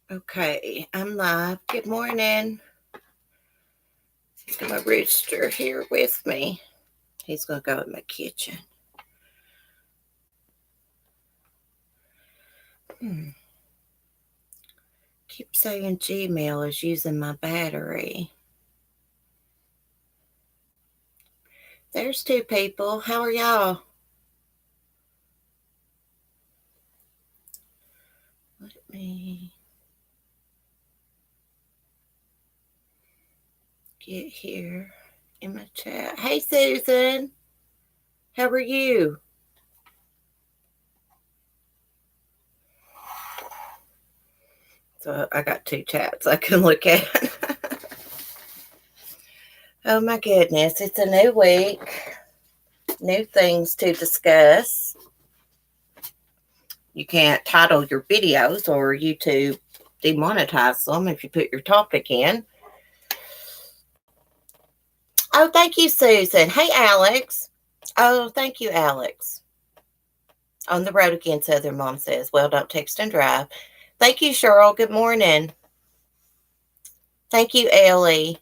Okay, I'm live. Good morning. Got my rooster here with me. He's going to go in my kitchen. Keep saying Gmail is using my battery. There's two people. How are y'all? Let me get here in my chat. Hey, Susan. How are you? So I got two chats I can look at. Oh my goodness, it's a new week. New things to discuss. You can't title your videos or YouTube demonetize them if you put your topic in. Oh, thank you, Susan. Hey, Alex. Oh, thank you, Alex. On the road again, Southern Mom says. Well, don't text and drive. Thank you, Cheryl. Good morning. Thank you, Ellie.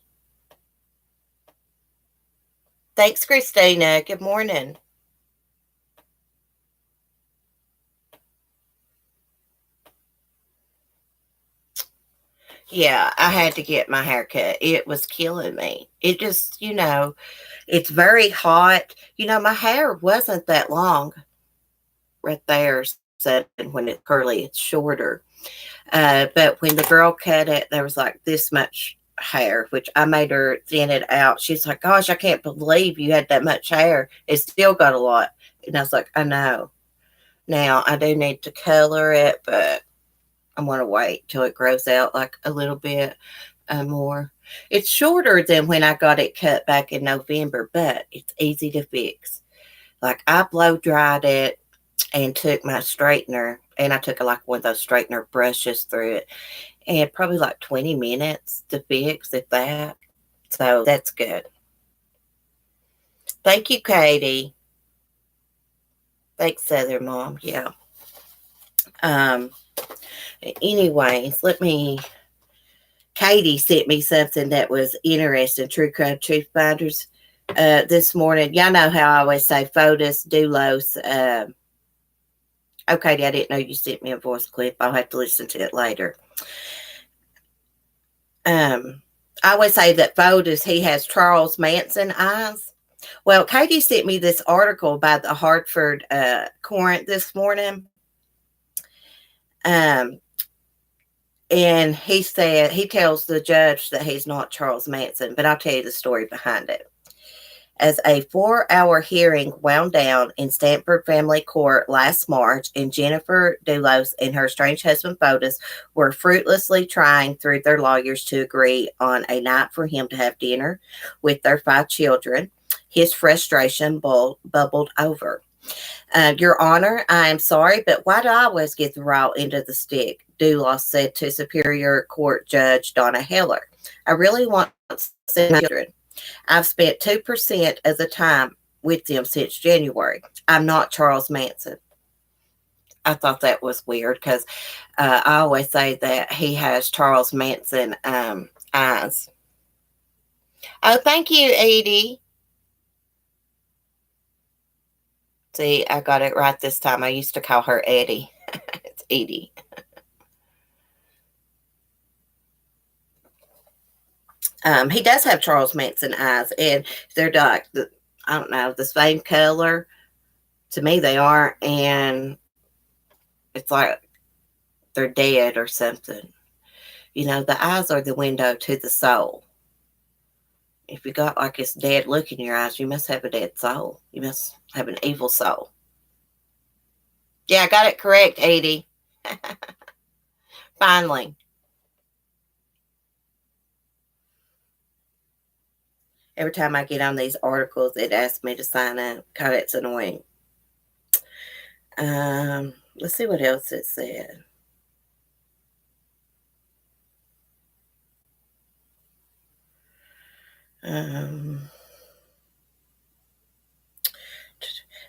Thanks, Christina. Good morning. Yeah, I had to get my hair cut. It was killing me. It just, it's very hot. My hair wasn't that long right there, said when it's curly, it's shorter. But when the girl cut it, there was like this much hair, which I made her thin it out. She's like, gosh, I can't believe you had that much hair. It still got a lot. And I was like, I know. Now I do need to color it, but I'm going to wait till it grows out like a little bit more. It's shorter than when I got it cut back in November, but it's easy to fix. Like I blow dried it and took my straightener, and I took like one of those straightener brushes through it, and probably like 20 minutes to fix, if that. So that's good. Thank you, Katie. Thanks, Southern Mom. Yeah. Um. Anyways, Katie sent me something that was interesting. True Crime Truth Finders. This morning, y'all know how I always say FOTUS, Doulos. Okay, I didn't know you sent me a voice clip. I'll have to listen to it later. I always say that FOTUS, he has Charles Manson eyes. Well, Katie sent me this article by the Hartford Courant this morning. And he tells the judge that he's not Charles Manson, but I'll tell you the story behind it. As a 4-hour hearing wound down in Stanford Family Court last March, and Jennifer Doulos and her estranged husband FOTUS were fruitlessly trying through their lawyers to agree on a night for him to have dinner with their 5 children, his frustration bubbled over. Your Honor, I am sorry, but why do I always get the raw end of the stick? Doulos said to Superior Court Judge Donna Heller. I really want to see my children. I've spent 2% of the time with them since January. I'm not Charles Manson. I thought that was weird because I always say that he has Charles Manson eyes. Oh, thank you, Edie. See, I got it right this time. I used to call her Eddie. It's Edie. He does have Charles Manson eyes, and they're like I don't know, the same color. To me, they are, and it's like they're dead or something. The eyes are the window to the soul. If you got like this dead look in your eyes, you must have a dead soul. You must have an evil soul. Yeah, I got it correct, Edie. Finally. Every time I get on these articles, it asks me to sign up. God, it's annoying. Let's see what else it said.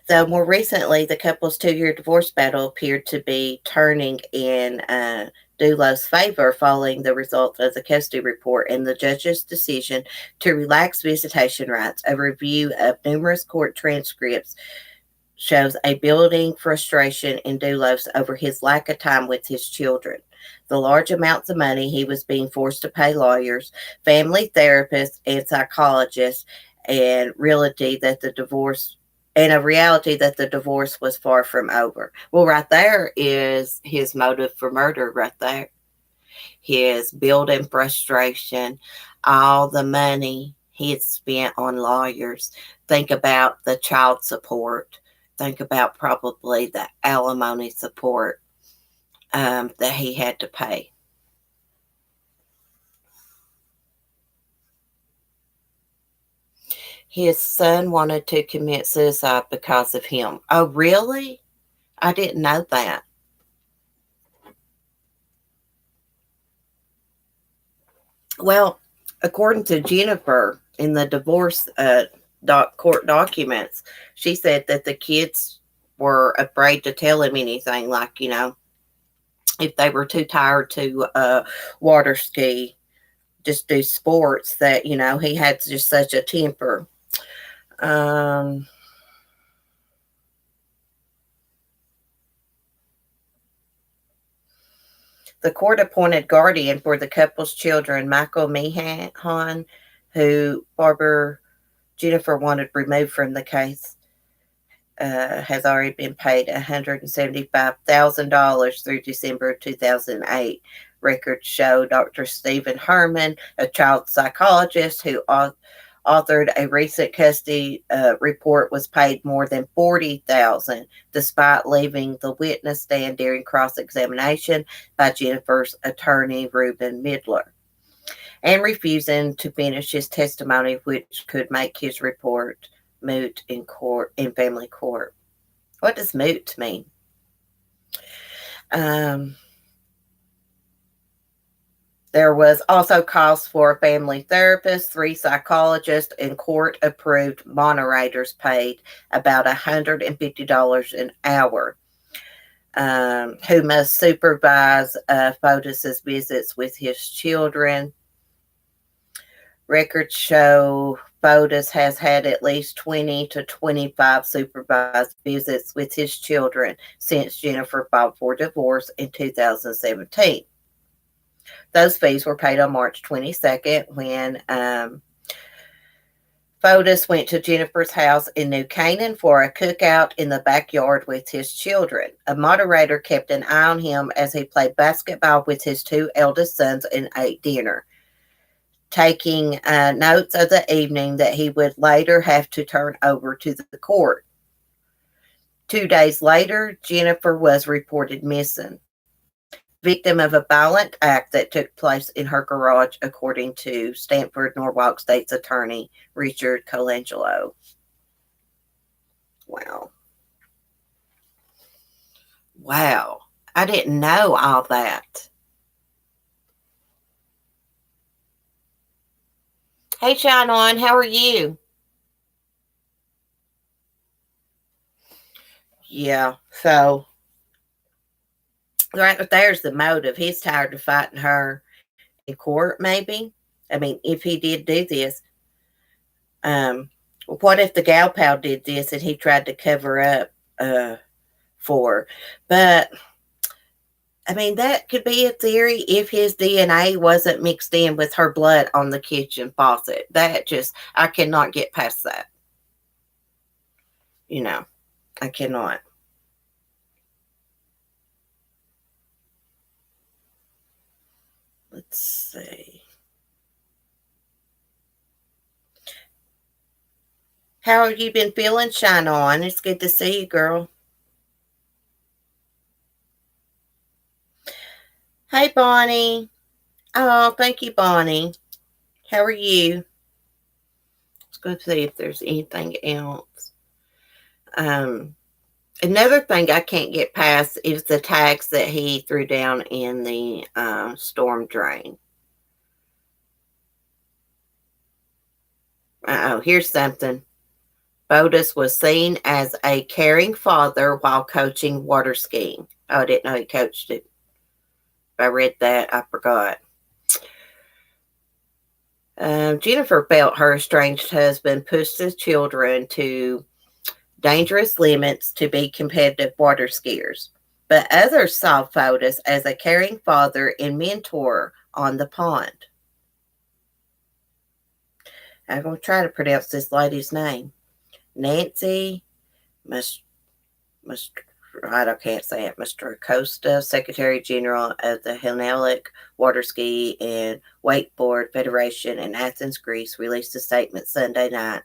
So more recently, the couple's 2-year divorce battle appeared to be turning in Dulo's favor following the result of the custody report and the judge's decision to relax visitation rights. A review of numerous court transcripts shows a building frustration in Dulos over his lack of time with his children. The large amounts of money he was being forced to pay lawyers, family therapists, and psychologists, and a reality that the divorce was far from over. Well, right there is his motive for murder, right there. His building frustration, all the money he had spent on lawyers. Think about the child support. Think about probably the alimony support that he had to pay. His son wanted to commit suicide because of him. Oh, really? I didn't know that. Well, according to Jennifer, in the divorce court documents, she said that the kids were afraid to tell him anything, like, if they were too tired to water ski, just do sports, that, he had just such a temper. The court-appointed guardian for the couple's children, Michael Meehan, who Jennifer wanted removed from the case, has already been paid $175,000 through December 2008. Records show Dr. Stephen Herman, a child psychologist who authored a recent custody report, was paid more than $40,000, despite leaving the witness stand during cross-examination by Jennifer's attorney, Reuben Midler, and refusing to finish his testimony, which could make his report moot in family court. What does moot mean? There was also costs for a family therapist, 3 psychologists, and court-approved moderators paid about $150 an hour, who must supervise Fotis's visits with his children. Records show Fotis has had at least 20 to 25 supervised visits with his children since Jennifer filed for divorce in 2017. Those fees were paid on March 22nd when Fotis went to Jennifer's house in New Canaan for a cookout in the backyard with his children. A moderator kept an eye on him as he played basketball with his 2 eldest sons and ate dinner, taking notes of the evening that he would later have to turn over to the court. 2 days later, Jennifer was reported missing, victim of a violent act that took place in her garage, according to Stamford, Norwalk State's attorney, Richard Colangelo. Wow. Wow. I didn't know all that. Hey, Shine On, how are you? Yeah, so right there's the motive. He's tired of fighting her in court, maybe. I mean, if he did do this, what if the gal pal did this and he tried to cover up for her? But I mean, that could be a theory if his DNA wasn't mixed in with her blood on the kitchen faucet. I cannot get past that. I cannot. Let's see. How have you been feeling, Shine On? It's good to see you, girl. Hey, Bonnie. Oh, thank you, Bonnie. How are you? Let's go see if there's anything else. Another thing I can't get past is the tags that he threw down in the storm drain. Here's something. Fotis was seen as a caring father while coaching water skiing. Oh, I didn't know he coached it. I read that. I forgot. Jennifer felt her estranged husband pushed his children to dangerous limits to be competitive water skiers, but others saw Fotis as a caring father and mentor on the pond. I'm going to try to pronounce this lady's name. Nancy Must, I can't say it. Mr. Costa, Secretary General of the Hellenic Water Ski and Wakeboard Federation in Athens, Greece, released a statement Sunday night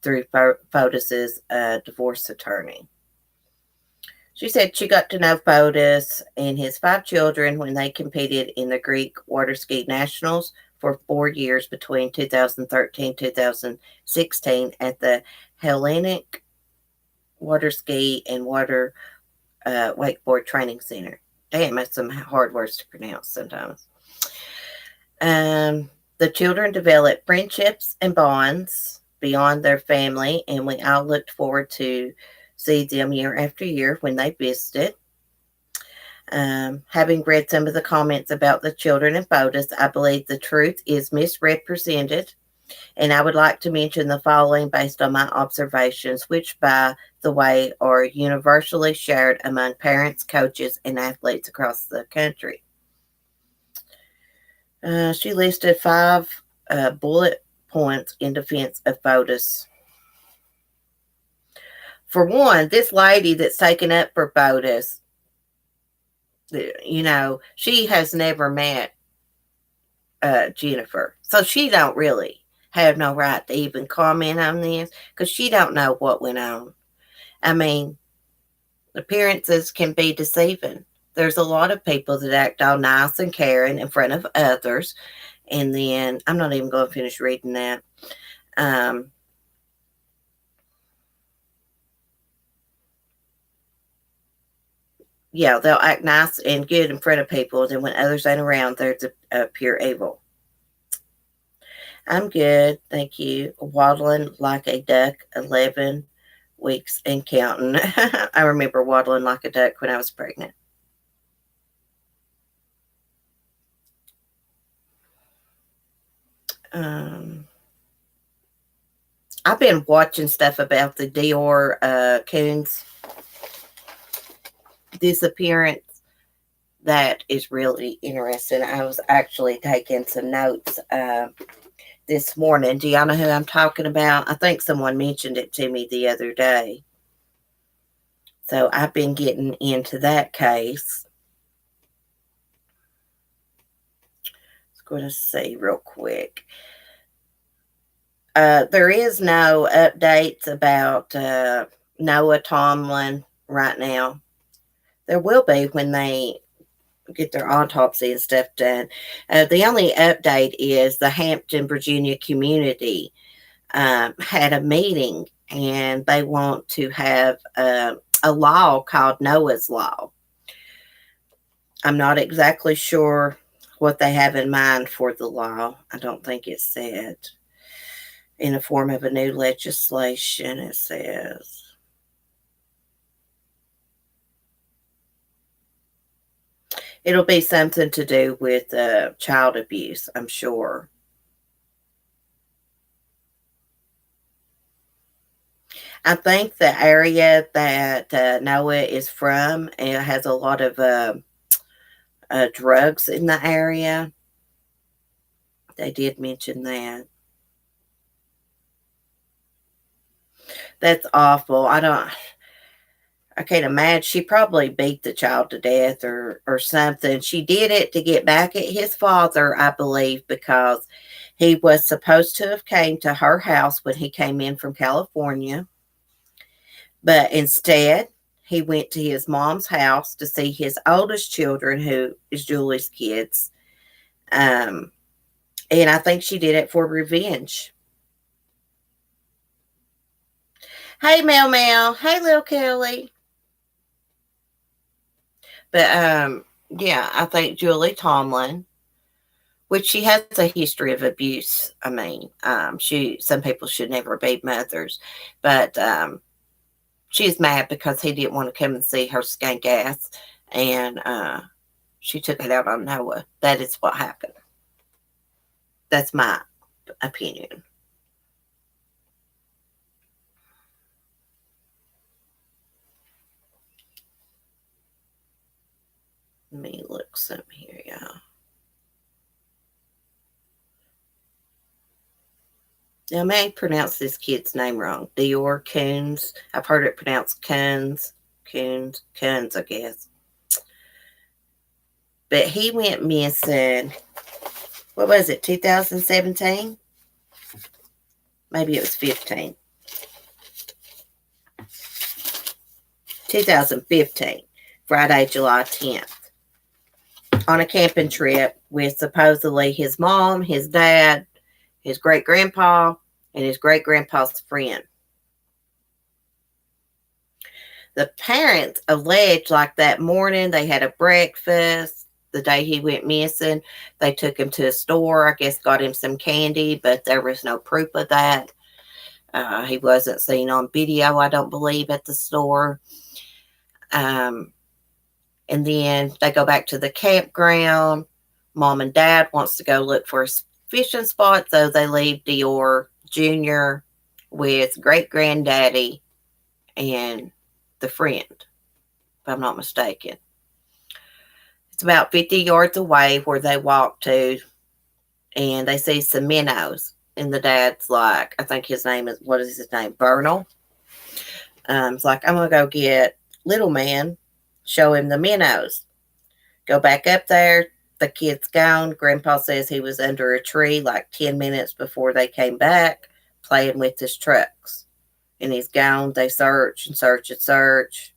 through Fotis's divorce attorney. She said she got to know Fotis and his 5 children when they competed in the Greek Water Ski Nationals for 4 years between 2013 2016 at the Hellenic Water Ski and Water Wakeboard Training Center. Damn, that's some hard words to pronounce sometimes. The children developed friendships and bonds beyond their family, and we all looked forward to see them year after year when they visited. Having read some of the comments about the children and Fotis, I believe the truth is misrepresented, and I would like to mention the following based on my observations, which, by the way, are universally shared among parents, coaches, and athletes across the country. She listed 5 bullet points in defense of Fotis. For one, this lady that's taken up for Fotis, she has never met Jennifer, so she don't really have no right to even comment on this because she don't know what went on. I mean, appearances can be deceiving. There's a lot of people that act all nice and caring in front of others, and then I'm not even going to finish reading that. Yeah, they'll act nice and good in front of people, and then when others ain't around, they're pure evil. I'm good, thank you. Waddling like a duck, 11 weeks and counting. I remember waddling like a duck when I was pregnant. I've been watching stuff about the Dior Coons disappearance. That is really interesting. I was actually taking some notes this morning. Do y'all know who I'm talking about? I think someone mentioned it to me the other day. So I've been getting into that case. Let's go to see real quick. There is no updates about Noah Tomlin right now. There will be when they get their autopsy and stuff done. The only update is the Hampton, Virginia community had a meeting, and they want to have a law called Noah's Law. I'm not exactly sure what they have in mind for the law. I don't think it's said. In the form of a new legislation, it says. It'll be something to do with child abuse, I'm sure. I think the area that Noah is from, it has a lot of drugs in the area. They did mention that. That's awful. I can't imagine. She probably beat the child to death or something. She did it to get back at his father, I believe, because he was supposed to have came to her house when he came in from California. But instead, he went to his mom's house to see his oldest children, who is Julie's kids. And I think she did it for revenge. Hey, Mel Mel. Hey, Lil Kelly. But yeah, I think Julie Tomlin, which she has a history of abuse. I mean, some people should never be mothers, but she's mad because he didn't want to come and see her skank ass, and She took it out on Noah. That is what happened. That's my opinion. Let me look some here, y'all. Now, I may pronounce this kid's name wrong. Dior Coons. I've heard it pronounced Coons. Coons, I guess. But he went missing, what was it, 2017? Maybe it was 15. 2015, Friday, July 10th. On a camping trip with supposedly his mom, his dad, his great-grandpa, and his great-grandpa's friend. The parents alleged like that morning they had a breakfast. The day he went missing, they took him to a store, I guess got him some candy, but there was no proof of that. He wasn't seen on video, I don't believe, at the store. And then they go back to the campground. Mom and Dad wants to go look for a fishing spot, so they leave Dior Jr. with great-granddaddy and the friend, if I'm not mistaken. It's about 50 yards away where they walk to, and they see some minnows. And the dad's like, I think his name is, what is his name? Bernal. It's like, I'm going to go get little man, show him the minnows. Go back up there. The kid's gone. Grandpa says he was under a tree like 10 minutes before they came back, playing with his trucks. And he's gone. They search and search and search.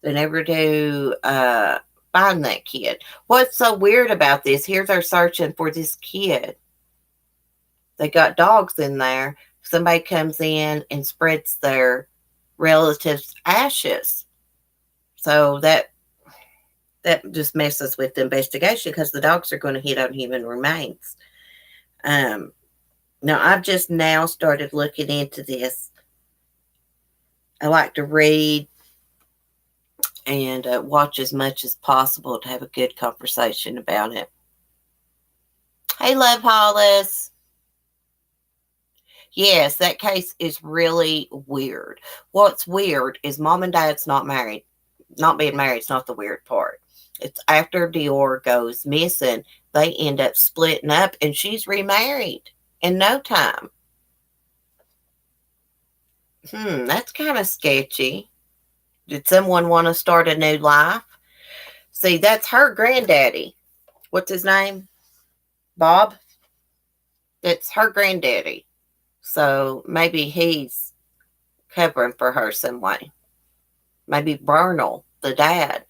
They never do find that kid. What's so weird about this? Here they're searching for this kid. They got dogs in there. Somebody comes in and spreads their relatives' ashes. So that just messes with the investigation because the dogs are going to hit on human remains. Now, I've just now started looking into this. I like to read and watch as much as possible to have a good conversation about it. Hey, Love Hollis. Yes, that case is really weird. What's weird is Mom and Dad's not married. Not being married is not the weird part. It's after Dior goes missing, they end up splitting up and she's remarried in no time. That's kind of sketchy. Did someone want to start a new life? See, that's her granddaddy. What's his name? Bob? It's her granddaddy. So maybe he's covering for her some way. Maybe Bernal, the dad.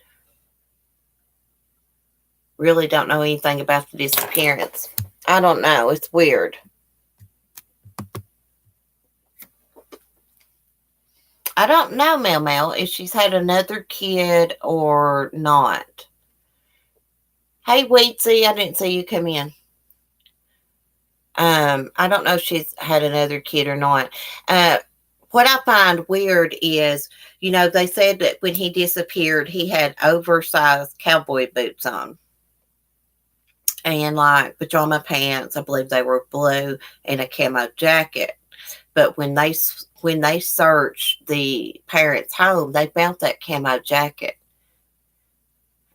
Really don't know anything about the disappearance. I don't know. It's weird. I don't know, Mel, if she's had another kid or not. Hey, Weedsy, I didn't see you come in. I don't know if she's had another kid or not. What I find weird is, they said that when he disappeared, he had oversized cowboy boots on. And like pajama pants, I believe they were blue, and a camo jacket. But when they searched the parents' home, they found that camo jacket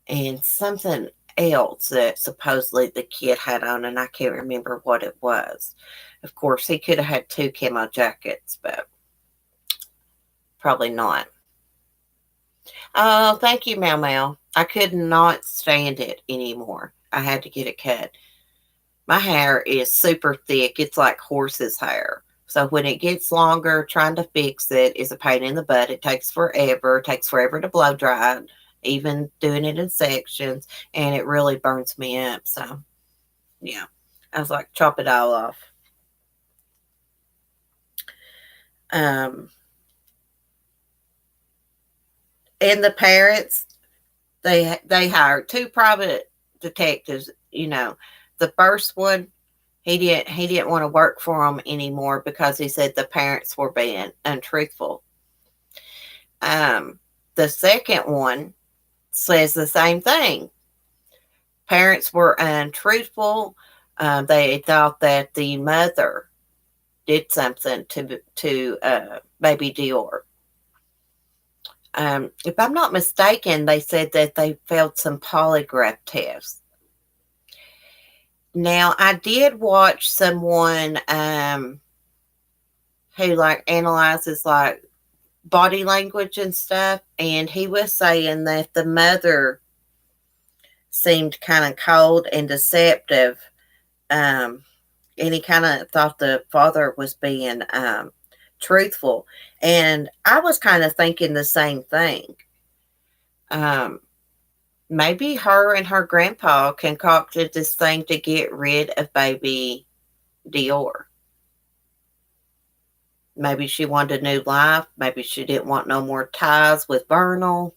and something else that supposedly the kid had on, and I can't remember what it was. Of course, he could have had 2 camo jackets, but probably not. Oh, thank you, Mel. I could not stand it anymore. I had to get it cut. My hair is super thick. It's like horse's hair. So when it gets longer, trying to fix it is a pain in the butt. It takes forever. It takes forever to blow dry it, even doing it in sections, and it really burns me up. So, yeah, I was like, chop it all off. And the parents, they hired 2 private detectives. The first one, he didn't want to work for them anymore because he said the parents were being untruthful. The second one says the same thing. Parents were untruthful. They thought that the mother did something to baby Dior. If I'm not mistaken, they said that they failed some polygraph tests. Now, I did watch someone who like analyzes like body language and stuff, and he was saying that the mother seemed kind of cold and deceptive, um, and he kind of thought the father was being truthful, and I was kind of thinking the same thing. Um, Maybe her and her grandpa concocted this thing to get rid of baby Dior. Maybe she wanted a new life. Maybe she didn't want no more ties with Vernal.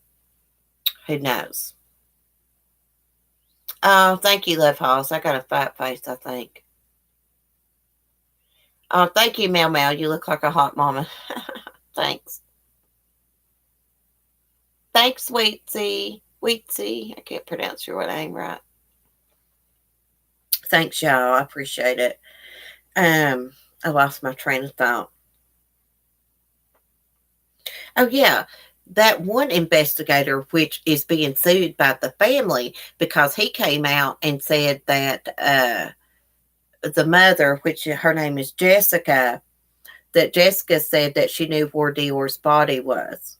Who knows? Oh, thank you, Love Halls. I got a fat face, I think. Oh, thank you, Mel Mel. You look like a hot mama. Thanks. Thanks, Wheatsy. Wheatsy. I can't pronounce your name right. Thanks, y'all. I appreciate it. I lost my train of thought. Oh, yeah. That one investigator, which is being sued by the family because he came out and said that the mother, which her name is Jessica, that Jessica said that she knew where Dior's body was,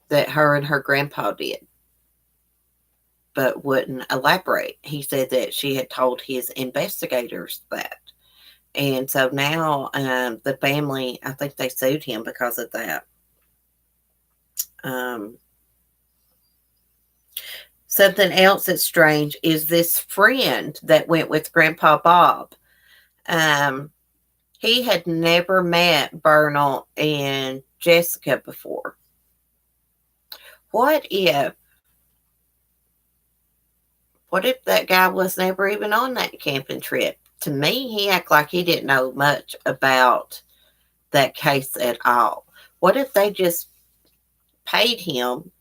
that her and her grandpa did, but wouldn't elaborate. He said that she had told his investigators that. And so now the family, I think they sued him because of that. Um, Something else that's strange is this friend that went with Grandpa Bob. Um, he had never met Vernal and Jessica before. What if that guy was never even on that camping trip? To me, he acted like he didn't know much about that case at all. What if they just paid him,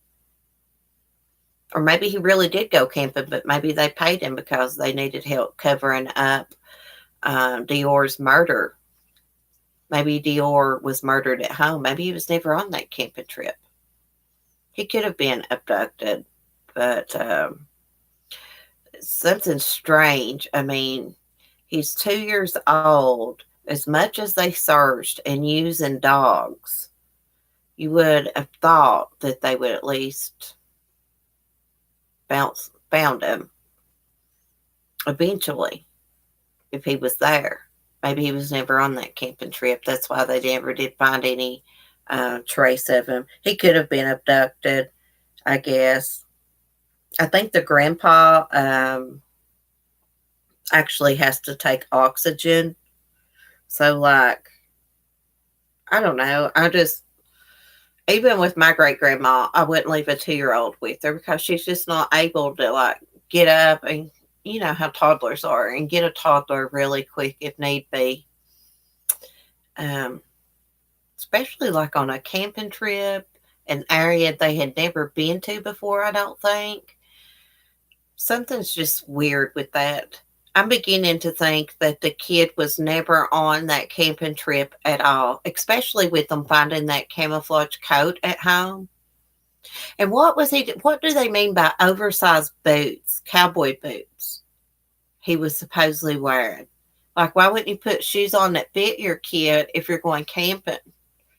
or maybe he really did go camping, but maybe they paid him because they needed help covering up Dior's murder. Maybe Dior was murdered at home. Maybe he was never on that camping trip. He could have been abducted, but something strange. I mean, he's 2 years old. As much as they searched and using dogs, you would have thought that they would at least found him eventually if he was there. Maybe he was never on that camping trip. That's why they never did find any trace of him. He could have been abducted, I guess. I think the grandpa actually has to take oxygen. So, like, I don't know. Even with my great grandma, I wouldn't leave a 2-year-old with her because she's just not able to, like, get up and, you know, how toddlers are, and get a toddler really quick if need be. Especially like on a camping trip, an area they had never been to before, I don't think. Something's just weird with that. I'm beginning to think that the kid was never on that camping trip at all, especially with them finding that camouflage coat at home. And what do they mean by oversized boots, cowboy boots, he was supposedly wearing? Like, why wouldn't you put shoes on that fit your kid if you're going camping?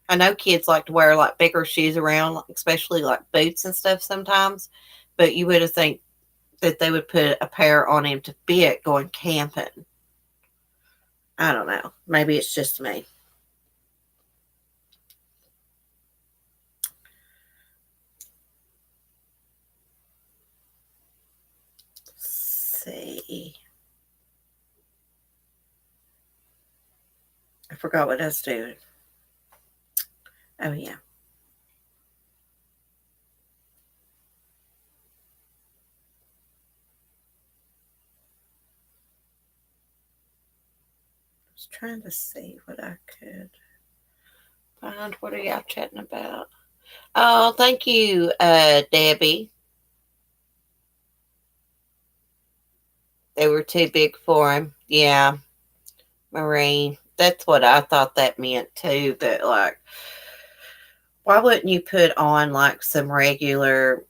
I know kids like to wear like bigger shoes around, especially like boots and stuff sometimes, but you would have think that they would put a pair on him to fit going camping. I don't know. Maybe it's just me. Let's see. I forgot what I was doing. Oh, yeah. I was trying to see what I could find. What are y'all chatting about? Oh, thank you, Debbie. They were too big for him. Yeah, Marie. That's what I thought that meant too. But like, why wouldn't you put on like some regular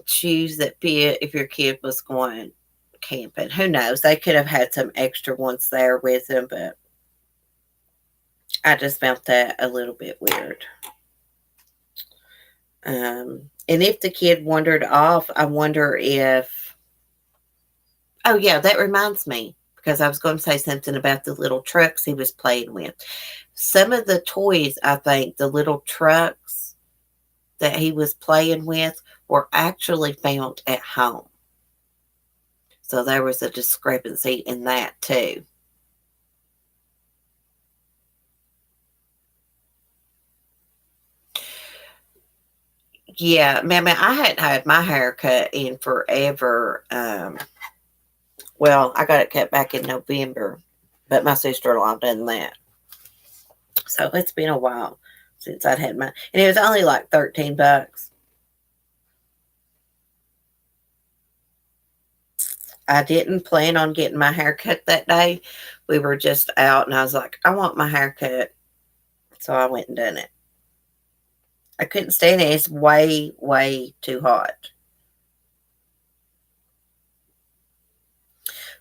shoes that fit if your kid was going camping? Who knows? They could have had some extra ones there with them, but I just found that a little bit weird. And if the kid wandered off, I wonder if. Oh, yeah, that reminds me because I was going to say something about the little trucks he was playing with. Some of the toys, I think, the little trucks that he was playing with were actually found at home. So there was a discrepancy in that too. Yeah, man, I hadn't had my hair cut in forever. Well, I got it cut back in November, but my sister-in-law done that. So it's been a while since I'd had my, and it was only like $13. I didn't plan on getting my hair cut that day. We were just out, and I was like, I want my hair cut. So I went and done it. I couldn't stand it. It's way, way too hot.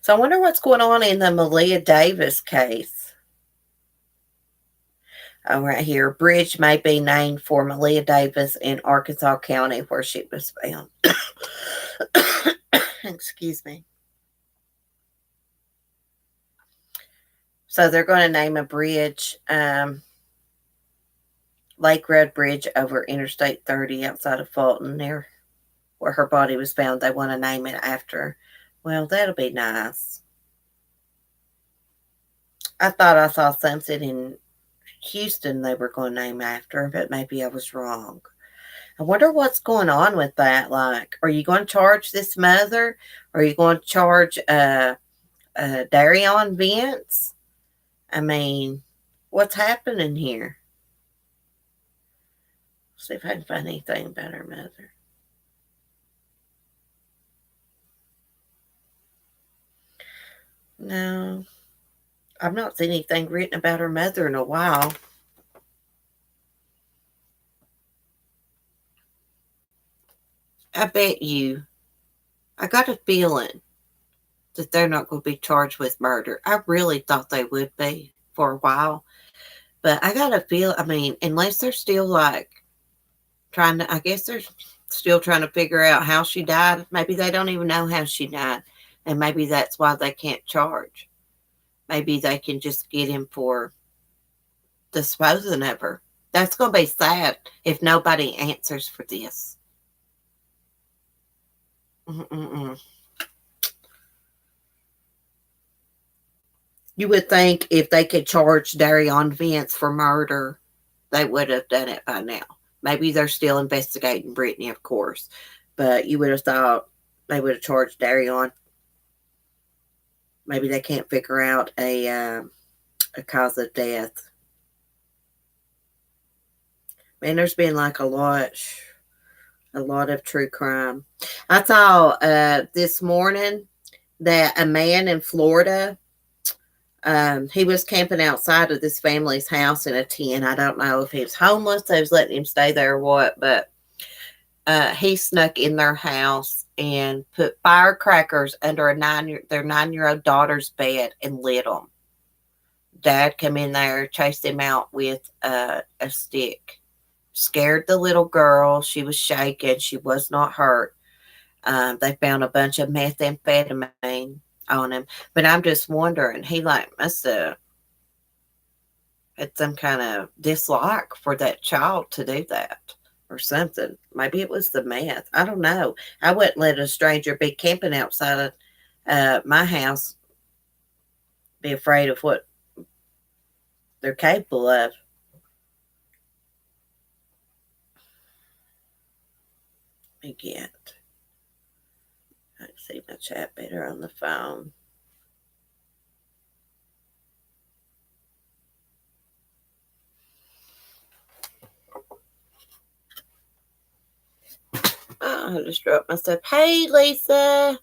So I wonder what's going on in the Malia Davis case. Oh, right here. Bridge may be named for Malia Davis in Arkansas County where she was found. Excuse me. So they're going to name a bridge, Lake Road Bridge over Interstate 30 outside of Fulton, near where her body was found. They want to name it after. Well, that'll be nice. I thought I saw something in Houston they were going to name after, but maybe I was wrong. I wonder what's going on with that. Like, are you going to charge this mother? Or are you going to charge Darion Vince? I mean, what's happening here? See if I can find anything about her mother. No, I've not seen anything written about her mother in a while. I bet you, I got a feeling that they're not going to be charged with murder. I really thought they would be for a while. But I got a feel, I mean, unless they're still like trying to, I guess they're still trying to figure out how she died. Maybe they don't even know how she died. And maybe that's why they can't charge. Maybe they can just get him for disposing of her. That's going to be sad if nobody answers for this. Mm-mm-mm. You would think if they could charge Darion Vince for murder, they would have done it by now. Maybe they're still investigating Brittany, of course, but you would have thought they would have charged Darion. Maybe they can't figure out a cause of death. Man, there's been like a lot of true crime. I saw this morning that a man in Florida, he was camping outside of this family's house in a tent. I don't know if he was homeless, they was letting him stay there or what, but he snuck in their house and put firecrackers under their 9-year-old daughter's bed and lit them. Dad come in there, chased him out with a stick, scared the little girl. She was shaking. She was not hurt. They found a bunch of methamphetamine on him, but I'm just wondering, he like must have had some kind of dislike for that child to do that or something. Maybe it was the meth. I don't know. I wouldn't let a stranger be camping outside of my house, be afraid of what they're capable of. Let me get. I can see my chat better on the phone. Oh, I just dropped myself. Hey, Lisa.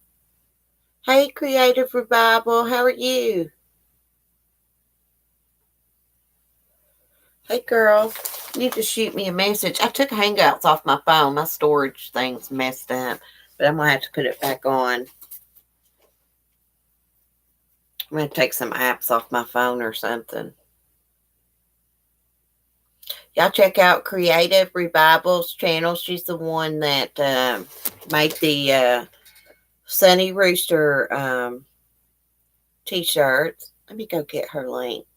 Hey, Creative Revival, how are you? Hey, girl, you need to shoot me a message. I took Hangouts off my phone. My storage thing's messed up, but I'm gonna have to put it back on. I'm gonna take some apps off my phone or something. Y'all check out Creative Revival's channel. She's the one that made the Sunny Rooster t-shirts. Let me go get her link.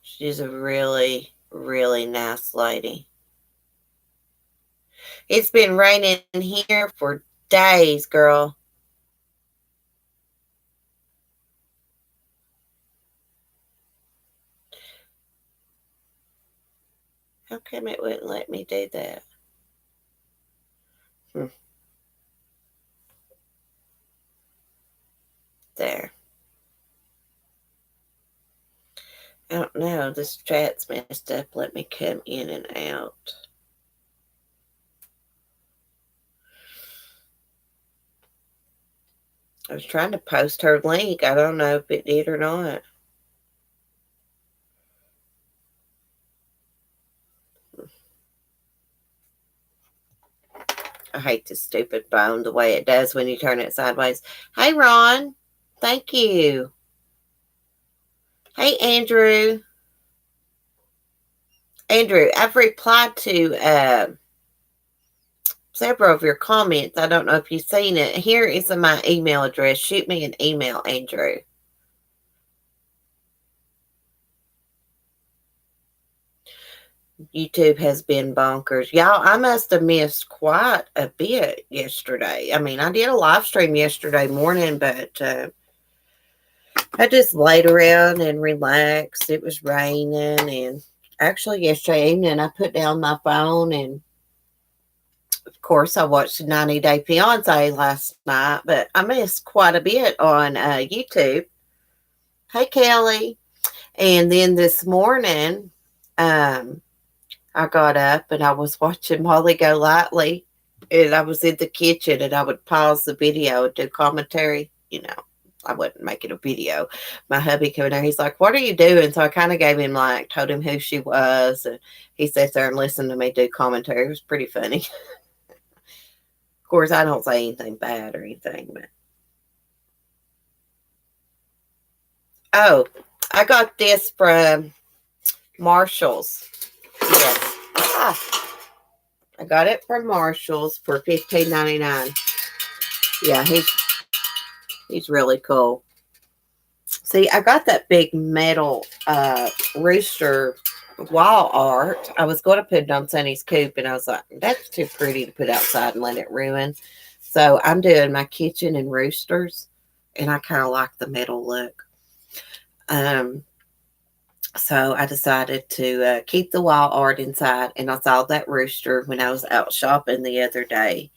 She's a really, really nice lady. It's been raining here for days, girl. How come it wouldn't let me do that? There. I don't know. This chat's messed up. Let me come in and out. I was trying to post her link. I don't know if it did or not. I hate this stupid phone the way it does when you turn it sideways. Hey, Ron. Thank you. Hey, Andrew. Andrew, I've replied to several of your comments. I don't know if you've seen it. Here is my email address. Shoot me an email, Andrew. YouTube has been bonkers. Y'all, I must have missed quite a bit yesterday. I mean, I did a live stream yesterday morning, but I just laid around and relaxed. It was raining, and actually yesterday evening I put down my phone, and of course I watched 90 Day Fiance last night, but I missed quite a bit on YouTube. Hey, Kelly. And then this morning, I got up and I was watching Molly Go Lightly, and I was in the kitchen, and I would pause the video and do commentary. I wasn't making a video. My hubby came in there. He's like, "What are you doing?" So I kind of gave him told him who she was, and he sat there and listened to me do commentary. It was pretty funny. Of course, I don't say anything bad or anything, but oh, I got this from Marshalls. Yes. I got it from Marshalls for $15.99. Yeah, he's really cool. See, I got that big metal rooster wall art. I was going to put it on Sunny's coop, and I was like, that's too pretty to put outside and let it ruin. So I'm doing my kitchen and roosters, and I kind of like the metal look. So I decided to keep the wall art inside, and I saw that rooster when I was out shopping the other day,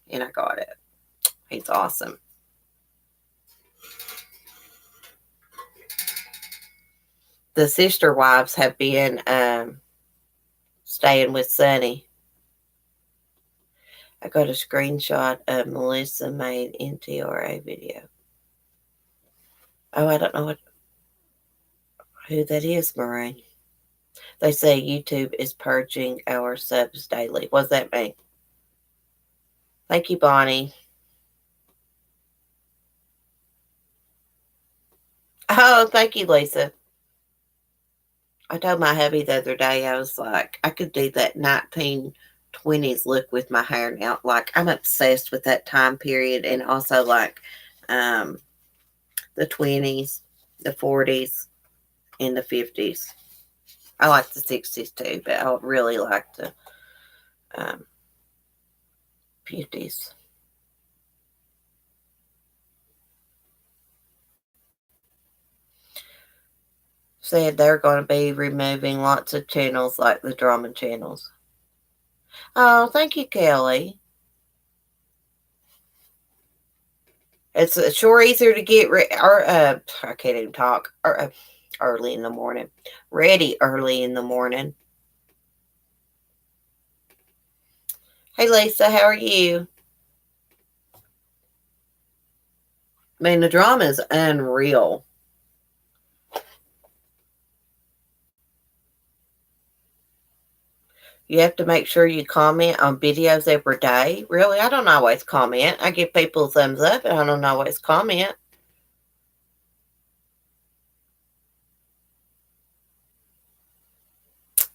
and I got it. It's awesome. The sister wives have been staying with Sunny. I got a screenshot of Melissa made NTRA video. Oh, I don't know who that is, Maureen. They say YouTube is purging our subs daily. What does that mean? Thank you, Bonnie. Oh, thank you, Lisa. I told my hubby the other day, I was like, I could do that 1920s look with my hair now. Like, I'm obsessed with that time period, and also the 20s, the 40s, and the 50s. I like the 60s too, but I really like the 50s. Said they're going to be removing lots of channels like the drama channels. Oh, thank you, Kelly. It's sure easier to get I can't even talk. Early in the morning. Ready early in the morning. Hey, Lisa, how are you? I mean, the drama is unreal. You have to make sure you comment on videos every day. Really? I don't always comment. I give people a thumbs up, and I don't always comment.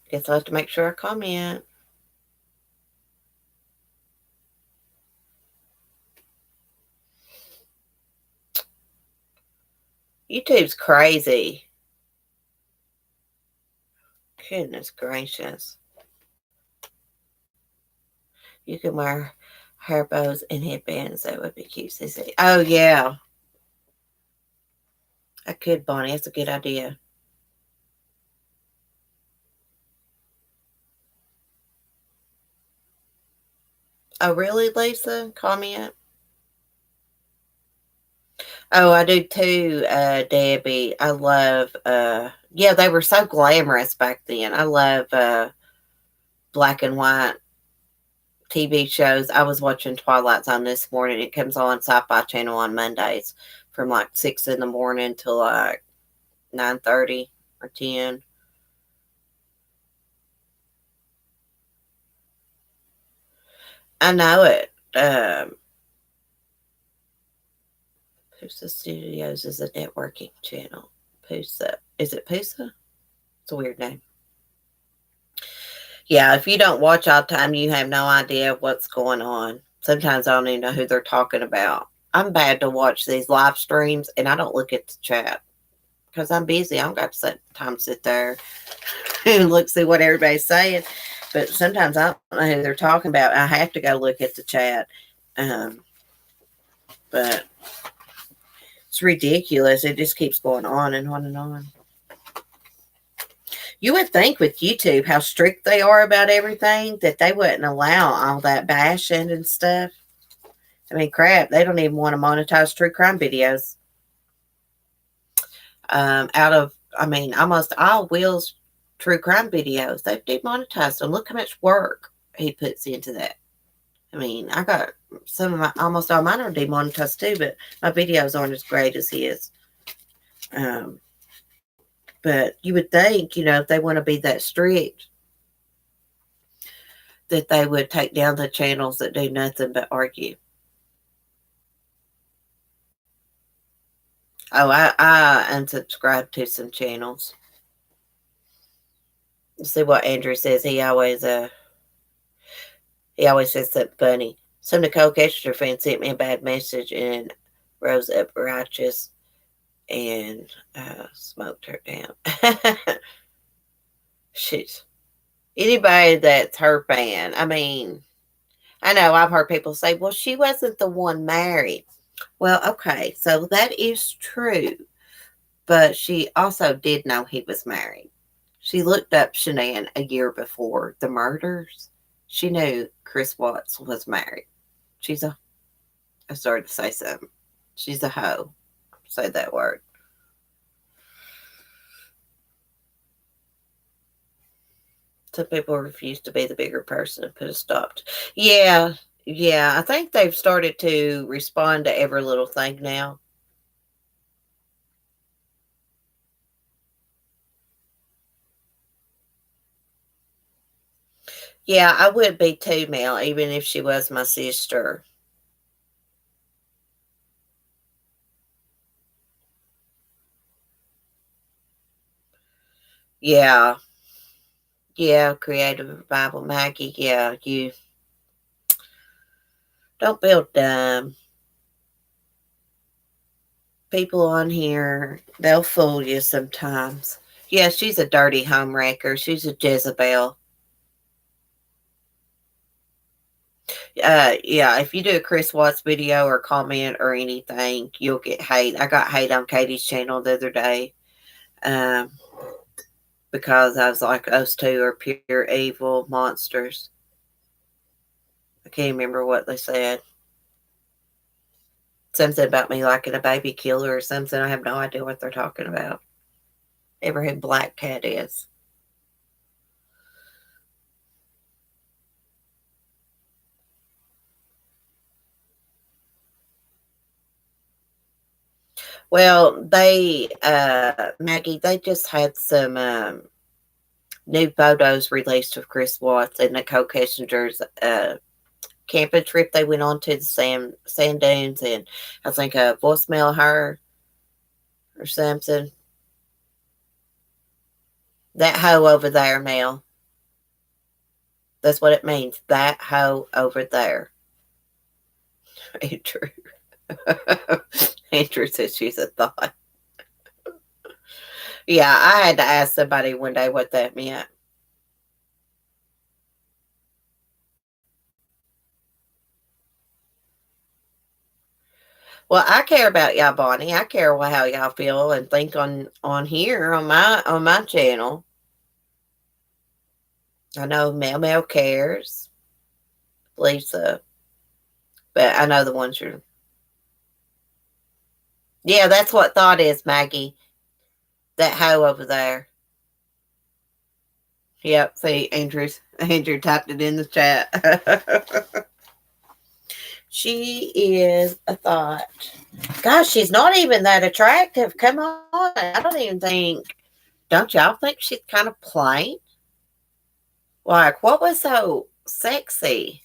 Guess I have to make sure I comment. YouTube's crazy. Goodness gracious. You can wear hair bows and headbands. That would be cute, Sissy. Oh, yeah. I could, Bonnie. That's a good idea. Oh, really, Lisa? Comment? Oh, I do too, Debbie. I love, yeah, they were so glamorous back then. I love black and white TV shows. I was watching Twilight Zone this morning. It comes on Sci-Fi Channel on Mondays from like 6 in the morning till like 9:30 or 10. I know it. Pusa Studios is a networking channel. Pusa. Is it Pusa? It's a weird name. Yeah, if you don't watch all the time, you have no idea what's going on. Sometimes I don't even know who they're talking about. I'm bad to watch these live streams, and I don't look at the chat because I'm busy. I don't got time to sit there and look see what everybody's saying. But sometimes I don't know who they're talking about. I have to go look at the chat. But it's ridiculous. It just keeps going on and on and on. You would think with YouTube how strict they are about everything that they wouldn't allow all that bashing and stuff. I mean, crap, they don't even want to monetize true crime videos. Out of, I mean, almost all Will's true crime videos, they've demonetized them. Look how much work he puts into that. I mean, I got some of my, almost all mine are demonetized too, but my videos aren't as great as his. But you would think, if they want to be that strict, that they would take down the channels that do nothing but argue. Oh, I unsubscribed to some channels. Let's see what Andrew says. He always says something funny. Some Nicole Kester fan sent me a bad message and rose up righteous and smoked her down. She's anybody that's her fan. I mean, I know I've heard people say, well, she wasn't the one married. Well, okay, so that is true. But she also did know he was married. She looked up Shanann a year before the murders. She knew Chris Watts was married. I started to say something. She's a hoe. Say that word. Some people refuse to be the bigger person and put a stop to. Yeah, yeah. I think they've started to respond to every little thing now. Yeah, I would be too, Mel, even if she was my sister. Yeah, yeah, Creative Revival Maggie. Yeah, you don't build dumb. People on here, they'll fool you sometimes. Yeah, she's a dirty homewrecker. She's a Jezebel. Yeah, if you do a Chris Watts video or comment or anything, you'll get hate. I got hate on Katie's channel the other day um, because I was like, those two are pure evil monsters. I can't remember what they said. Something about me liking a baby killer or something. I have no idea what they're talking about. Ever who Black Cat is. Well, Maggie, they just had some new photos released of Chris Watts and Nicole Kessinger's camping trip they went on to the sand dunes, and I think a voicemail her or something. That hoe over there, Mel. That's what it means. That hoe over there. Andrew. Andrew says she's a thought. Yeah, I had to ask somebody one day what that meant. Well, I care about y'all, Bonnie. I care how y'all feel and think on here on my channel. I know Mel cares, Lisa, but I know the ones you're. Yeah, that's what thought is, Maggie. That hoe over there. Yep. See, Andrew typed it in the chat. She is a thought. Gosh, she's not even that attractive. Come on. I don't even think. Don't y'all think she's kind of plain? Like, what was so sexy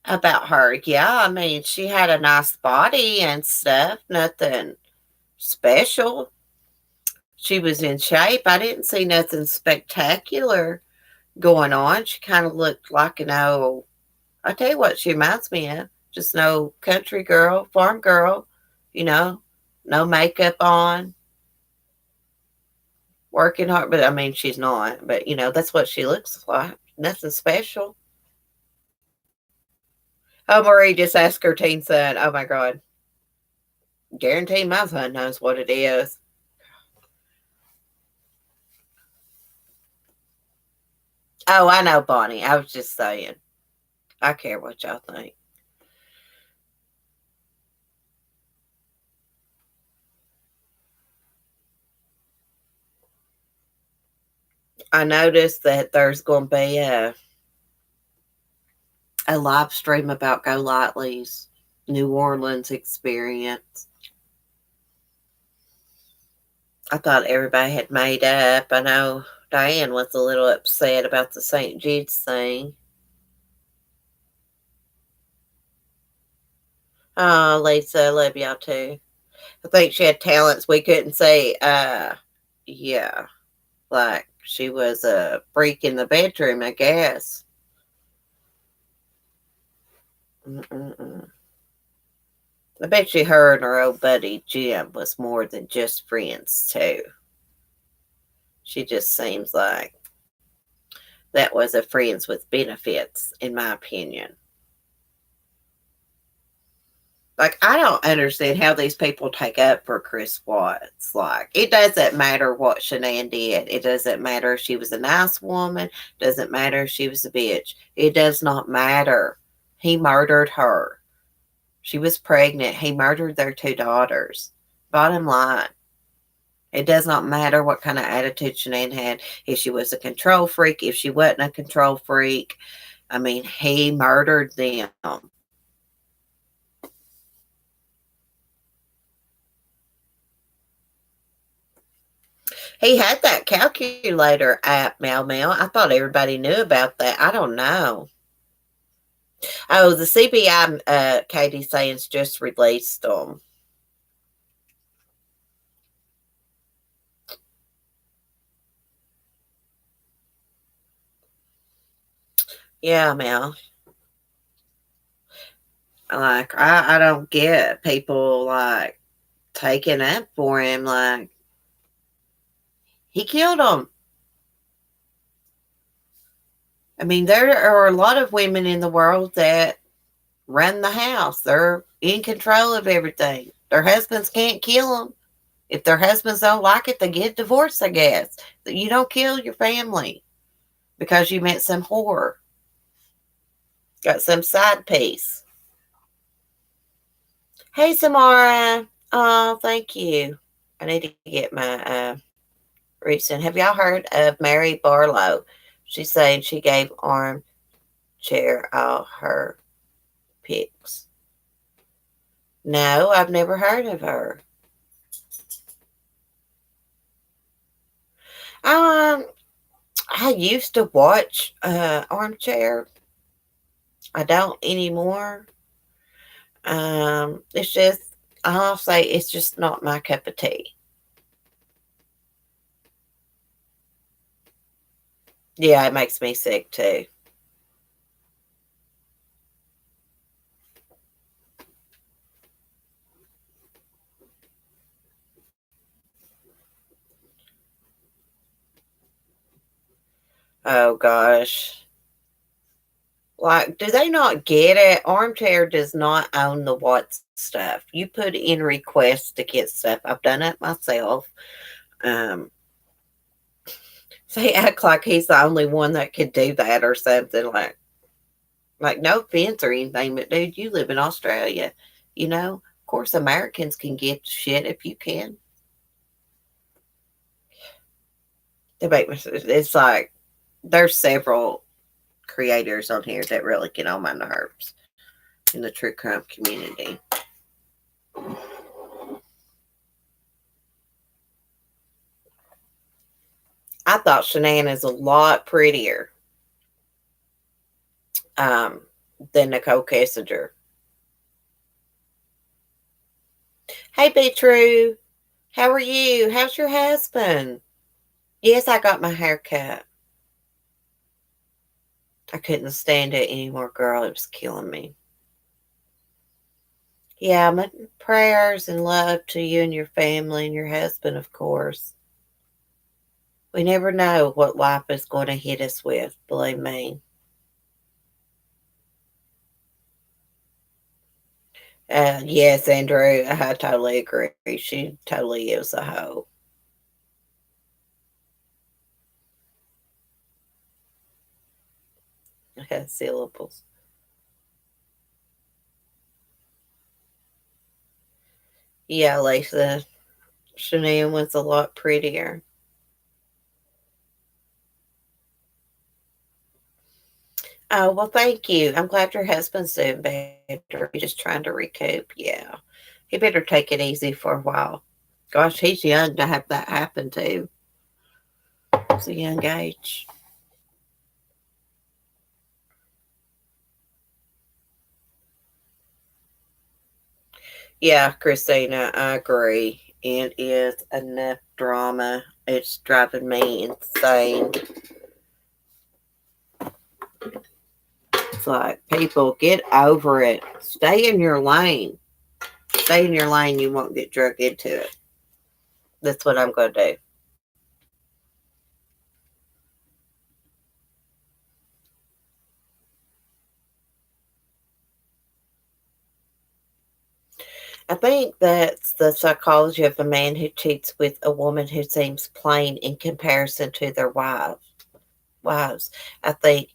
about her? Yeah, I mean, she had a nice body and stuff. Nothing special. She was in shape. I didn't see nothing spectacular going on. She kind of looked like an old. I tell you what, she reminds me of just no country girl, farm girl. You know, no makeup on, working hard. But I mean, she's not. But that's what she looks like. Nothing special. Oh, Marie just asked her teen son. Oh my God, guarantee my son knows what it is. Oh, I know, Bonnie. I was just saying. I care what y'all think. I noticed that there's going to be a live stream about Golightly's New Orleans experience. I thought everybody had made up. I know Diane was a little upset about the St. Jude's thing. Oh, Lisa, I love y'all too. I think she had talents we couldn't see. Yeah, like she was a freak in the bedroom, I guess. Mm-mm-mm. I bet you her and her old buddy Jim was more than just friends, too. She just seems like that was a friends with benefits, in my opinion. Like, I don't understand how these people take up for Chris Watts. Like, it doesn't matter what Shanann did. It doesn't matter if she was a nice woman. It doesn't matter if she was a bitch. It does not matter. He murdered her. She was pregnant. He murdered their two daughters. Bottom line. It does not matter what kind of attitude Shanann had. If she was a control freak, if she wasn't a control freak. I mean, he murdered them. He had that calculator app, Meow Meow. I thought everybody knew about that. I don't know. Oh, the CBI, Katie Sands just released them. Yeah, Mel. Like, I don't get people, like, taking up for him. Like, he killed them. I mean, there are a lot of women in the world that run the house. They're in control of everything. Their husbands can't kill them. If their husbands don't like it, they get divorced, I guess. You don't kill your family because you met some whore. Got some side piece. Hey, Samara. Oh, thank you. I need to get my recent. Have y'all heard of Mary Barlow? She's saying she gave Armchair all her pics. No, I've never heard of her. Um, I used to watch Armchair. I don't anymore. It's just I'll say it's just not my cup of tea. Yeah, it makes me sick too. Oh gosh. Like, do they not get it? Armchair does not own the what stuff. You put in requests to get stuff. I've done it myself. Um, they act like he's the only one that could do that or something. Like no offense or anything, but dude, you live in Australia. You know, of course, Americans can get shit if you can. They make me. It's like there's several creators on here that really get on my nerves in the true crime community. I thought Shanann is a lot prettier um, than Nicole Kessinger. Hey, Be True. How are you? How's your husband? Yes, I got my hair cut. I couldn't stand it anymore, girl. It was killing me. Yeah, my prayers and love to you and your family and your husband, of course. We never know what life is going to hit us with, believe me. Yes, Andrew, I totally agree. She totally is a hoe. Syllables. Yeah, Lisa. Chanel was a lot prettier. Oh, well, thank you. I'm glad your husband's doing better. He's just trying to recoup. Yeah. He better take it easy for a while. Gosh, he's young to have that happen to. It's a young age. Yeah, Christina, I agree. It is enough drama. It's driving me insane. It's like, people, get over it. Stay in your lane. Stay in your lane. You won't get drug into it. That's what I'm going to do. I think that's the psychology of a man who cheats with a woman who seems plain in comparison to their wives. I think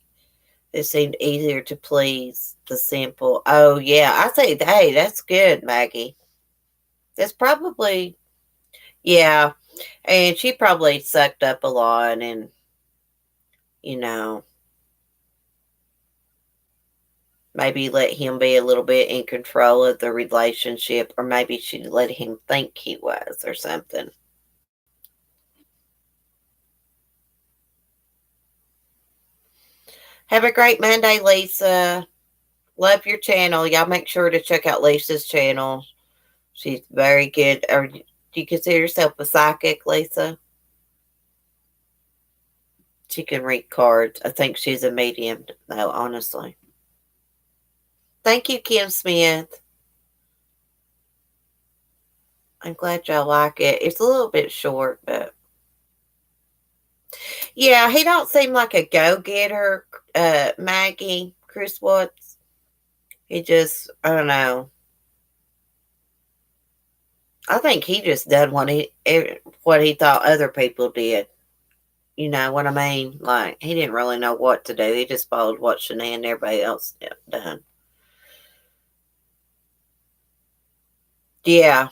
it seemed easier to please the simple. Oh yeah, I say, hey, that's good, Maggie. That's probably, yeah, and she probably sucked up a lot, and you know maybe let him be a little bit in control of the relationship, or maybe she let him think he was, or something. Have a great Monday, Lisa. Love your channel. Y'all make sure to check out Lisa's channel. She's very good. Or do you consider yourself a psychic, Lisa? She can read cards. I think she's a medium, though, honestly. Thank you, Kim Smith. I'm glad y'all like it. It's a little bit short, but yeah, he don't seem like a go-getter, Maggie, Chris Watts. He just, I don't know. I think he just done what he thought other people did. You know what I mean? Like, he didn't really know what to do. He just followed what Shanann and everybody else done. Yeah,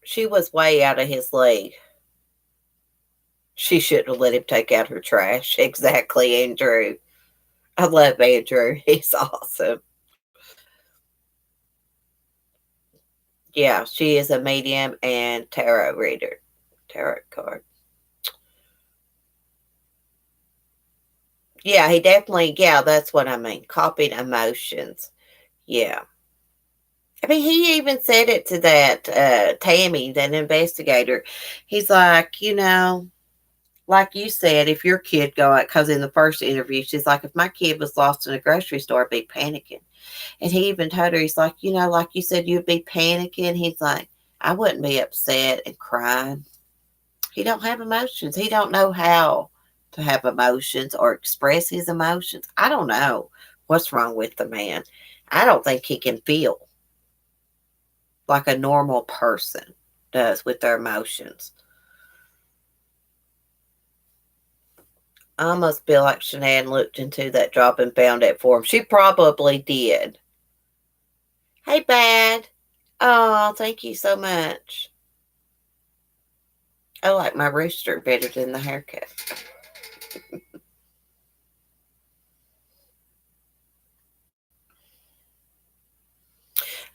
she was way out of his league. She shouldn't have let him take out her trash. Exactly, Andrew. I love Andrew. He's awesome. Yeah, she is a medium and tarot reader. Tarot card. Yeah, he definitely, yeah, that's what I mean. Copied emotions. Yeah. I mean, he even said it to that Tammy, that investigator. He's like, like you said, if your kid go out, because in the first interview, she's like, if my kid was lost in a grocery store, I'd be panicking. And he even told her, he's like, like you said, you'd be panicking. He's like, I wouldn't be upset and crying. He don't have emotions. He don't know how to have emotions or express his emotions. I don't know what's wrong with the man. I don't think he can feel like a normal person does with their emotions. I almost feel like Shanann looked into that job and found it for him. She probably did. Hey, Bad. Oh, thank you so much. I like my rooster better than the haircut.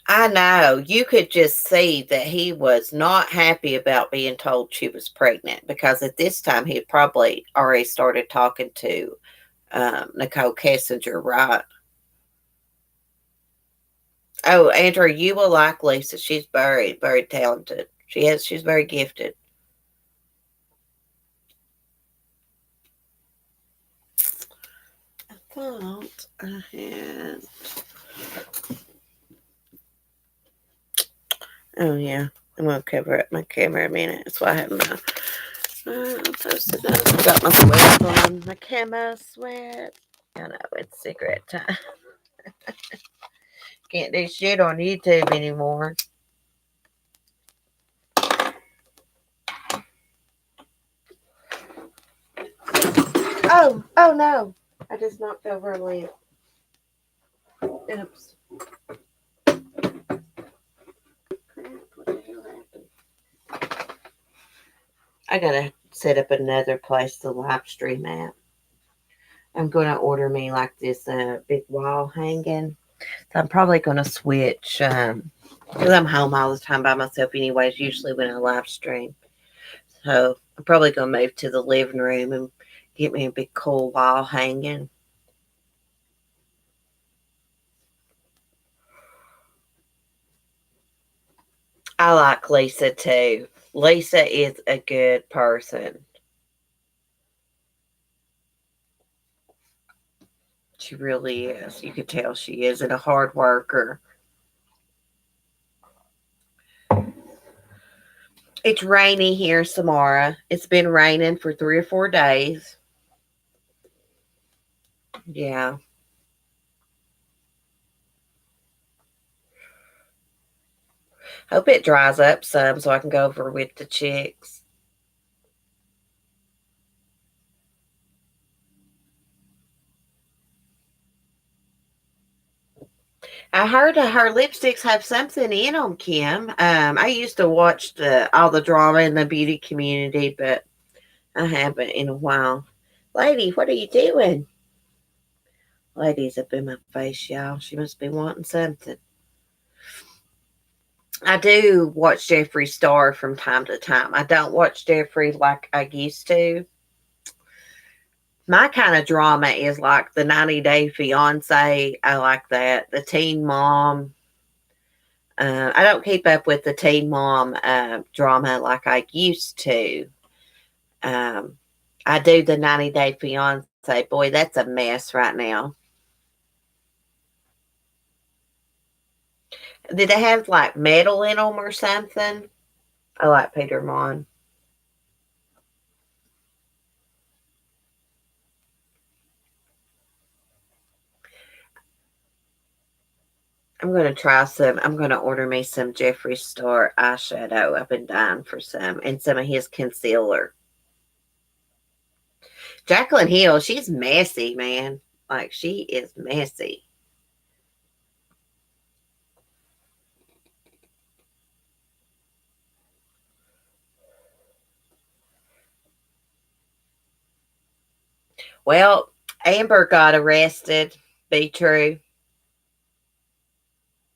I know. You could just see that he was not happy about being told she was pregnant because at this time he had probably already started talking to Nicole Kessinger, right? Oh, Andrew, you will like Lisa. She's very, very talented. She's very gifted. I thought I had. Oh yeah, I'm gonna cover up my camera a minute. That's why I have my toasted nuts. I got my sweat on. My camo sweat. I know it's cigarette time. Can't do shit on YouTube anymore. Oh no! I just knocked over a lamp. Oops. What the hell happened? I gotta set up another place to live stream at. I'm gonna order me like this big wall hanging. So I'm probably gonna switch because I'm home all the time by myself anyways, usually when I live stream. So I'm probably gonna move to the living room and get me a big cool wall hanging. I like Lisa too. Lisa is a good person. She really is. You could tell she is, and a hard worker. It's rainy here, Samara. It's been raining for 3 or 4 days. Yeah. Hope it dries up some so I can go over with the chicks. I heard her lipsticks have something in them, Kim. I used to watch all the drama in the beauty community, but I haven't in a while. Lady, what are you doing? Lady's up in my face, y'all. She must be wanting something. I do watch Jeffree Star from time to time. I don't watch Jeffree like I used to. My kind of drama is like the 90 Day Fiance. I like that. The Teen Mom. I don't keep up with the Teen Mom drama like I used to. Um, I do the 90 Day Fiance. Boy, that's a mess right now. Did they have like metal in them or something? I like Peter Mon. I'm going to try some. I'm going to order me some Jeffree Star eyeshadow. I've been dying for some. And some of his concealer. Jaclyn Hill, she's messy, man. Like, she is messy. Well, Amber got arrested. Be true.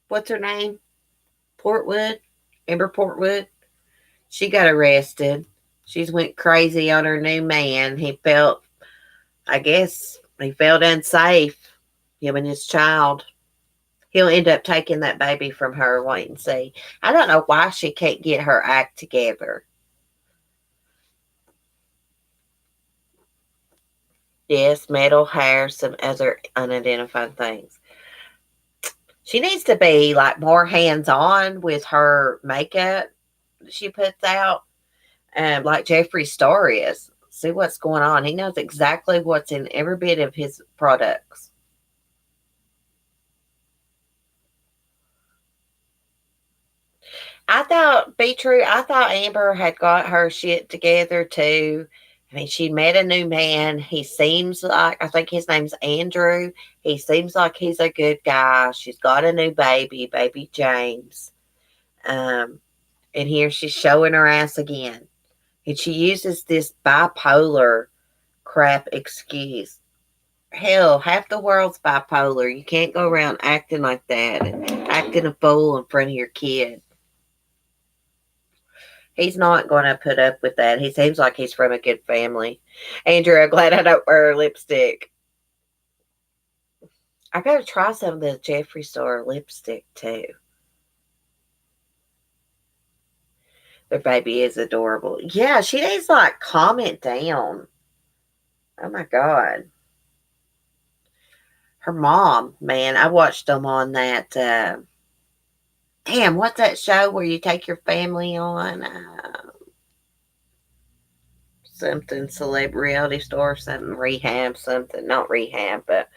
What's her name? Portwood? Amber Portwood? She got arrested. She's went crazy on her new man. He felt, I guess, He felt unsafe, him and his child. He'll end up taking that baby from her. Wait and see. I don't know why she can't get her act together. Yes, metal hair, some other unidentified things. She needs to be like more hands on with her makeup that she puts out, like Jeffree Star is. See what's going on. He knows exactly what's in every bit of his products. I thought, be true, I thought Amber had got her shit together too. I mean, she met a new man. He seems like, I think his name's Andrew. He seems like he's a good guy. She's got a new baby, baby James. Um, and here she's showing her ass again. And she uses this bipolar crap excuse. Hell, half the world's bipolar. You can't go around acting like that and acting a fool in front of your kid. He's not going to put up with that. He seems like he's from a good family. Andrew, I'm glad I don't wear lipstick. I got to try some of the Jeffree Star lipstick too. Their baby is adorable. Yeah, she needs to like calm it down. Oh my God. Her mom, man, I watched them on that. Damn, what's that show where you take your family on? Something celeb reality star, something rehab, something not rehab, but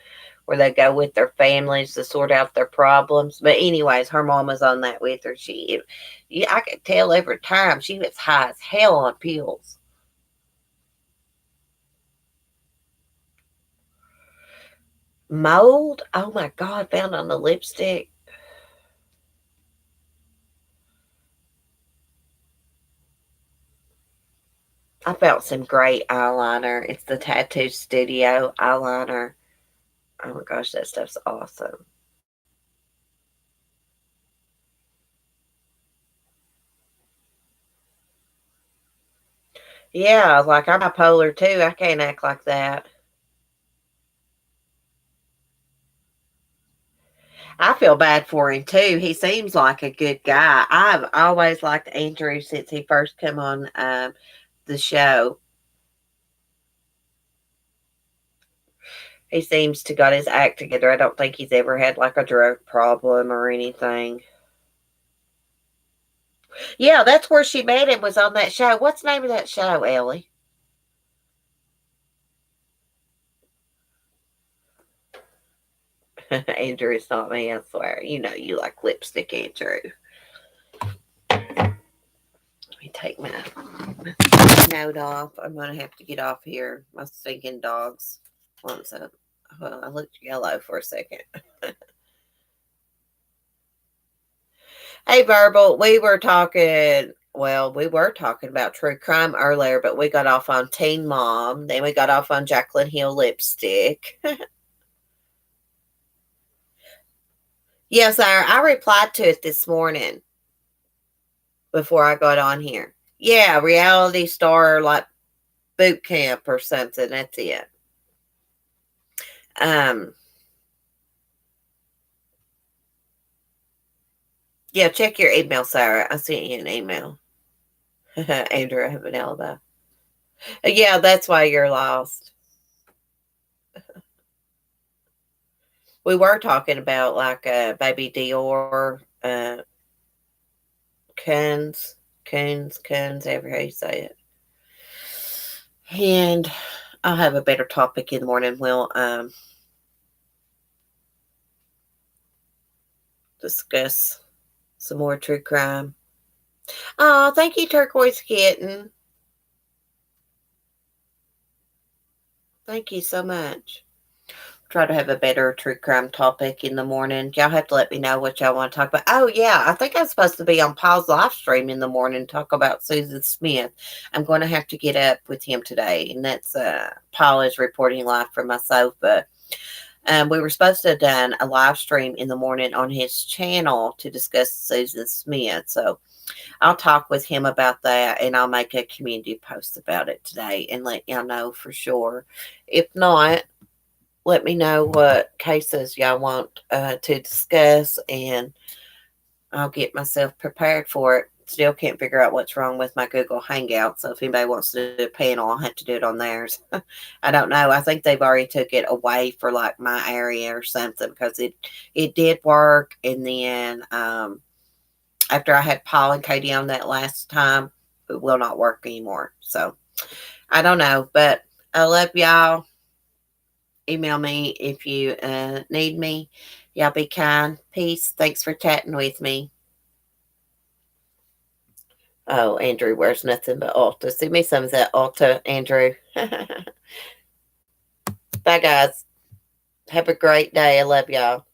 where they go with their families to sort out their problems. But anyways, her mom was on that with her. I could tell every time she was high as hell on pills. Mold? Oh my God, found on the lipstick. I found some great eyeliner. It's the Tattoo Studio eyeliner. Oh my gosh, that stuff's awesome. Yeah, like I'm bipolar too. I can't act like that. I feel bad for him too. He seems like a good guy. I've always liked Andrew since he first come on the show. He seems to got his act together. I don't think he's ever had like a drug problem or anything. Yeah, that's where she met him, was on that show. What's the name of that show, Ellie? Andrew, it's not me, I swear. You know you like lipstick, Andrew. Let me take my note off. I'm gonna have to get off here. My stinking dogs. One second. Well, I looked yellow for a second. Hey, Verbal, we were talking about true crime earlier, but we got off on Teen Mom. Then we got off on Jaclyn Hill lipstick. Yes, I replied to it this morning before I got on here. Yeah, reality star like boot camp or something. That's it. Um, yeah, check your email, Sarah. I sent you an email. Andrew, I have an alibi. Yeah, that's why you're lost. We were talking about like baby Dior, Coons, ever how you say it. And I'll have a better topic in the morning. We'll discuss some more true crime. Oh, thank you, Turquoise Kitten. Thank you so much. Try to have a better true crime topic in the morning. Y'all have to let me know what y'all want to talk about. Oh, yeah. I think I'm supposed to be on Paul's live stream in the morning talk about Susan Smith. I'm going to have to get up with him today. And that's Paul is reporting live from my sofa. We were supposed to have done a live stream in the morning on his channel to discuss Susan Smith. So I'll talk with him about that and I'll make a community post about it today and let y'all know for sure. If not, let me know what cases y'all want to discuss, and I'll get myself prepared for it. Still can't figure out what's wrong with my Google Hangout. So if anybody wants to do a panel, I'll have to do it on theirs. I don't know. I think they've already took it away for like my area or something, because it did work. And then after I had Paul and Katie on that last time, it will not work anymore. So I don't know, but I love y'all. Email me if you need me. Y'all be kind. Peace. Thanks for chatting with me. Oh, Andrew wears nothing but Ulta. Send me some of that Ulta, Andrew. Bye, guys. Have a great day. I love y'all.